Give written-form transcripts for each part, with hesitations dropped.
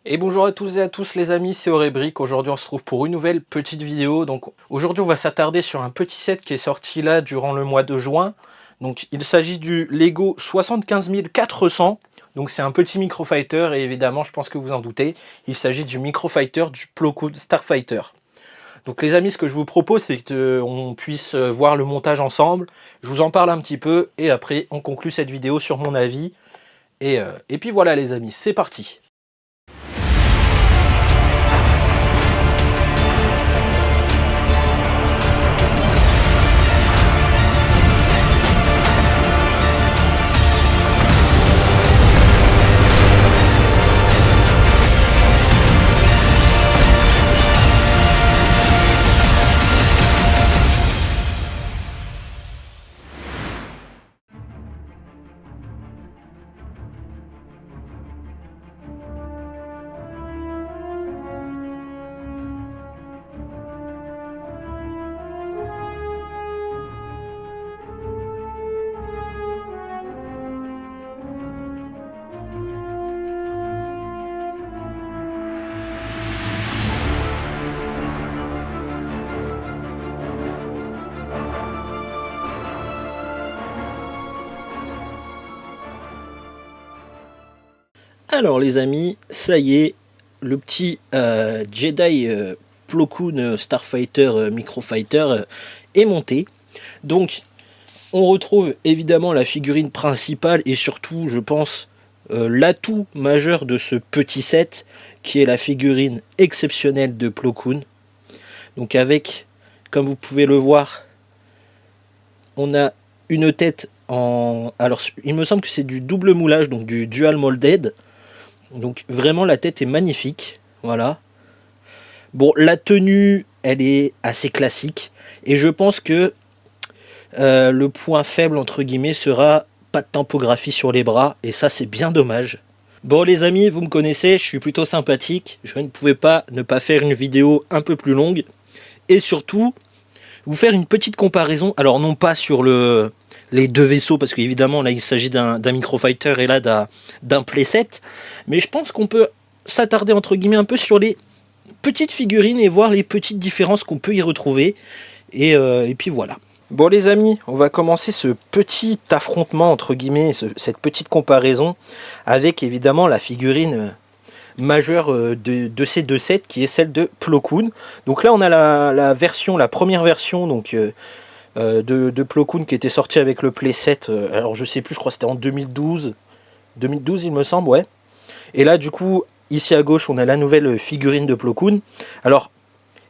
Et bonjour à tous et à tous les amis, c'est Aurébric. Aujourd'hui on se retrouve pour une nouvelle petite vidéo. Donc aujourd'hui on va s'attarder sur un petit set qui est sorti là durant le mois de juin. Donc il s'agit du Lego 75 400. Donc c'est un petit Microfighter et évidemment je pense que vous en doutez, il s'agit du Microfighter du Plo Koon Starfighter. Donc les amis, ce que je vous propose c'est qu'on puisse voir le montage ensemble. Je vous en parle un petit peu et après on conclut cette vidéo sur mon avis. Et puis voilà les amis, c'est parti. Alors les amis, ça y est, le petit Jedi Plo Koon Starfighter Microfighter est monté. Donc on retrouve évidemment la figurine principale et surtout je pense l'atout majeur de ce petit set qui est la figurine exceptionnelle de Plo Koon. Donc avec, comme vous pouvez le voir, on a une tête en... Alors il me semble que c'est du double moulage, donc du dual molded. Donc vraiment la tête est magnifique, voilà. Bon, la tenue, elle est assez classique. Et je pense que le point faible, entre guillemets, sera pas de typographie sur les bras. Et ça, c'est bien dommage. Bon les amis, vous me connaissez, je suis plutôt sympathique. Je ne pouvais pas ne pas faire une vidéo un peu plus longue. Et surtout, vous faire une petite comparaison. Alors non pas sur les deux vaisseaux, parce qu'évidemment là il s'agit d'un Microfighter et là d'un playset, mais je pense qu'on peut s'attarder entre guillemets un peu sur les petites figurines et voir les petites différences qu'on peut y retrouver, et puis voilà. Bon les amis, on va commencer ce petit affrontement entre guillemets, cette petite comparaison avec évidemment la figurine majeure de ces deux sets qui est celle de Plo Koon. Donc là on a la première version donc de Plo Koon qui était sorti avec le playset, alors je sais plus, je crois que c'était en 2012 il me semble, ouais. Et là du coup ici à gauche on a la nouvelle figurine de Plo Koon. Alors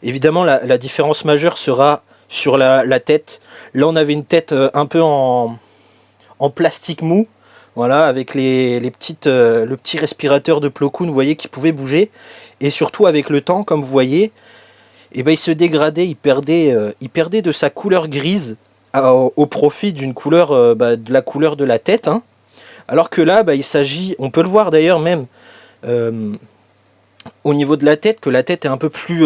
évidemment la différence majeure sera sur la tête. Là on avait une tête un peu en plastique mou, voilà, avec le petit respirateur de Plo Koon, vous voyez, qui pouvait bouger. Et surtout avec le temps, comme vous voyez, et ben, il se dégradait, il perdait de sa couleur grise au profit d'une couleur, de la couleur de la tête, hein. Alors que là, il s'agit, on peut le voir d'ailleurs même au niveau de la tête, que la tête est un peu plus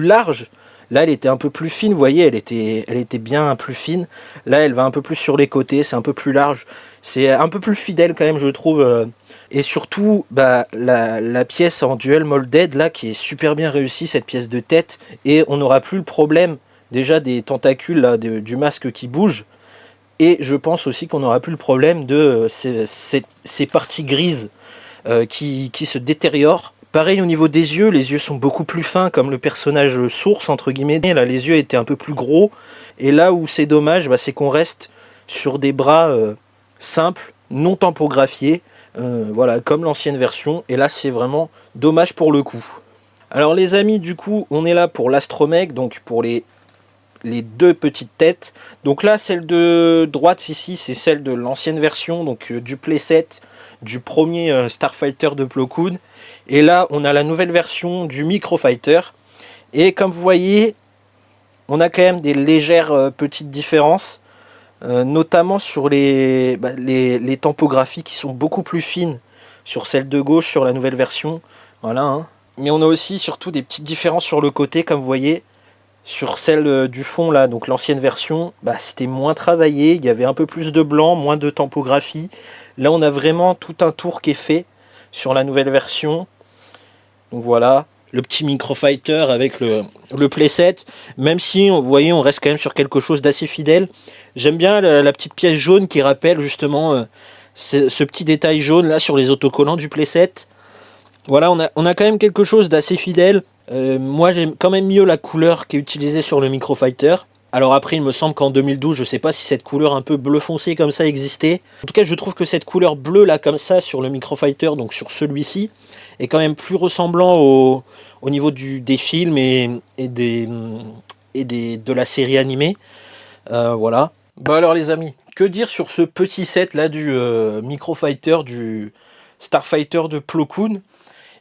large. Là, elle était un peu plus fine, vous voyez, elle était bien plus fine. Là, elle va un peu plus sur les côtés, c'est un peu plus large. C'est un peu plus fidèle quand même, je trouve. Et surtout, la pièce en dual molded, là, qui est super bien réussie, cette pièce de tête. Et on n'aura plus le problème, déjà, des tentacules, là, du masque qui bouge. Et je pense aussi qu'on n'aura plus le problème de ces parties grises qui se détériorent. Pareil au niveau des yeux, les yeux sont beaucoup plus fins, comme le personnage source, entre guillemets. Là, les yeux étaient un peu plus gros. Et là où c'est dommage, c'est qu'on reste sur des bras simples, non tampographiés, voilà, comme l'ancienne version. Et là, c'est vraiment dommage pour le coup. Alors les amis, du coup, on est là pour l'astromech, donc pour les deux petites têtes. Donc là, celle de droite ici, c'est celle de l'ancienne version, donc du playset du premier Starfighter de Plo Koon. Et là, on a la nouvelle version du Microfighter. Et comme vous voyez, on a quand même des légères petites différences, notamment sur les tampographies qui sont beaucoup plus fines sur celle de gauche, sur la nouvelle version. Voilà, hein. Mais on a aussi surtout des petites différences sur le côté, comme vous voyez. Sur celle du fond là, donc l'ancienne version, c'était moins travaillé, il y avait un peu plus de blanc, moins de tampographies. Là on a vraiment tout un tour qui est fait sur la nouvelle version. Donc voilà, le petit Microfighter avec le playset. Même si, vous voyez, on reste quand même sur quelque chose d'assez fidèle. J'aime bien la petite pièce jaune qui rappelle justement ce petit détail jaune là sur les autocollants du playset. Voilà, on a quand même quelque chose d'assez fidèle. Moi, j'aime quand même mieux la couleur qui est utilisée sur le Microfighter. Alors après, il me semble qu'en 2012, je sais pas si cette couleur un peu bleu foncé comme ça existait. En tout cas, je trouve que cette couleur bleue là comme ça sur le Microfighter, donc sur celui-ci, est quand même plus ressemblant au niveau des films de la série animée. Voilà. Bah alors les amis, que dire sur ce petit set là du Microfighter, du Starfighter de Plo Koon?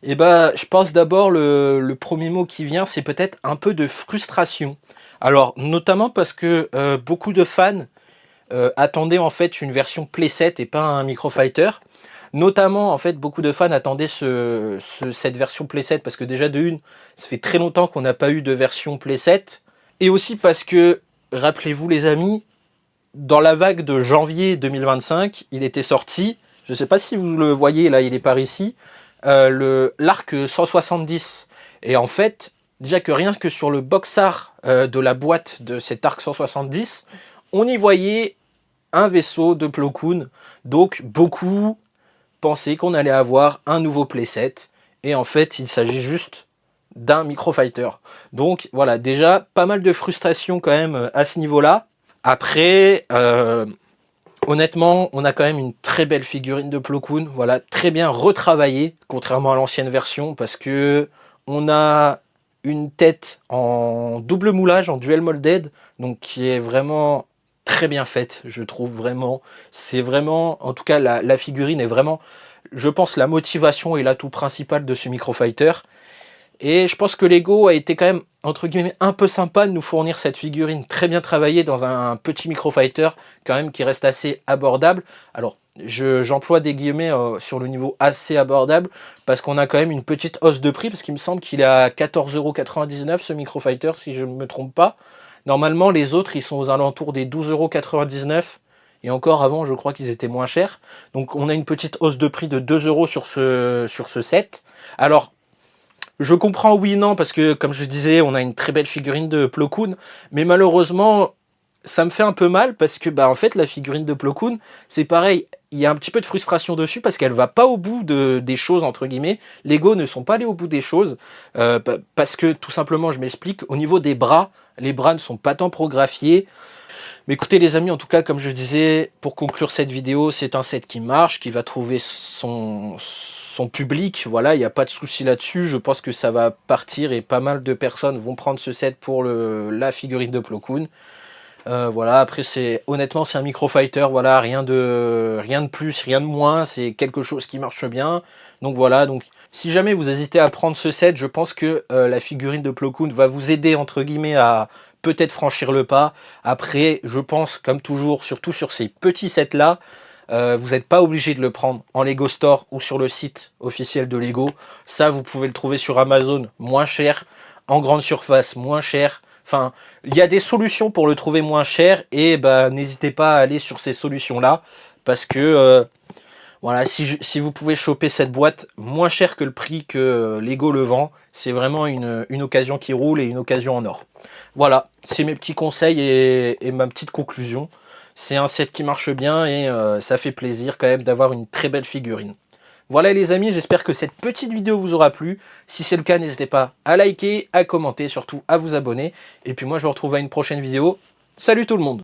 Et bah, je pense d'abord le premier mot qui vient, c'est peut-être un peu de frustration. Alors, notamment parce que beaucoup de fans attendaient en fait une version playset et pas un Microfighter. Notamment, en fait, beaucoup de fans attendaient cette version playset parce que déjà de une, ça fait très longtemps qu'on n'a pas eu de version playset. Et aussi parce que, rappelez-vous les amis, dans la vague de janvier 2025, il était sorti, je ne sais pas si vous le voyez là, il est par ici, l'arc 170. Et en fait, déjà que rien que sur le box art de la boîte de cet arc 170, on y voyait un vaisseau de Plo Koon. Donc beaucoup pensaient qu'on allait avoir un nouveau playset. Et en fait, il s'agit juste d'un Microfighter. Donc voilà, déjà pas mal de frustration quand même à ce niveau-là. Après, honnêtement, on a quand même une très belle figurine de Plo Koon, voilà, très bien retravaillée, contrairement à l'ancienne version, parce que on a une tête en double moulage, en dual molded, donc qui est vraiment très bien faite, je trouve vraiment. C'est vraiment, en tout cas, la figurine est vraiment, je pense, la motivation et l'atout principal de ce Microfighter. Et je pense que Lego a été quand même, entre guillemets, un peu sympa de nous fournir cette figurine très bien travaillée dans un petit Microfighter, quand même, qui reste assez abordable. Alors, j'emploie des guillemets sur le niveau assez abordable, parce qu'on a quand même une petite hausse de prix, parce qu'il me semble qu'il est à 14,99 € ce Microfighter, si je ne me trompe pas. Normalement, les autres, ils sont aux alentours des 12,99 €. Et encore avant, je crois qu'ils étaient moins chers. Donc, on a une petite hausse de prix de 2 € sur ce set. Alors, je comprends oui et non, parce que, comme je disais, on a une très belle figurine de Plo Koon, mais malheureusement, ça me fait un peu mal, parce que, bah, en fait, la figurine de Plo Koon, c'est pareil, il y a un petit peu de frustration dessus, parce qu'elle va pas au bout des choses, entre guillemets. Lego ne sont pas allés au bout des choses, parce que, tout simplement, je m'explique, au niveau des bras, les bras ne sont pas tant prographiés. Mais écoutez les amis, en tout cas, comme je disais, pour conclure cette vidéo, c'est un set qui marche, qui va trouver son public. Voilà, il n'y a pas de souci là-dessus. Je pense que ça va partir et pas mal de personnes vont prendre ce set pour la figurine de Plo Koon. Voilà, après, honnêtement, c'est un Microfighter. Voilà, rien de plus, rien de moins. C'est quelque chose qui marche bien. Donc voilà, donc si jamais vous hésitez à prendre ce set, je pense que la figurine de Plo Koon va vous aider, entre guillemets, à peut-être franchir le pas. Après, je pense, comme toujours, surtout sur ces petits sets-là, vous n'êtes pas obligé de le prendre en Lego Store ou sur le site officiel de Lego. Ça, vous pouvez le trouver sur Amazon moins cher, en grande surface moins cher. Enfin, il y a des solutions pour le trouver moins cher, et bah, n'hésitez pas à aller sur ces solutions-là, parce que voilà, si vous pouvez choper cette boîte moins cher que le prix que Lego le vend, c'est vraiment une occasion qui roule et une occasion en or. Voilà, c'est mes petits conseils et ma petite conclusion. C'est un set qui marche bien, et ça fait plaisir quand même d'avoir une très belle figurine. Voilà les amis, j'espère que cette petite vidéo vous aura plu. Si c'est le cas, n'hésitez pas à liker, à commenter, surtout à vous abonner. Et puis moi, je vous retrouve à une prochaine vidéo. Salut tout le monde!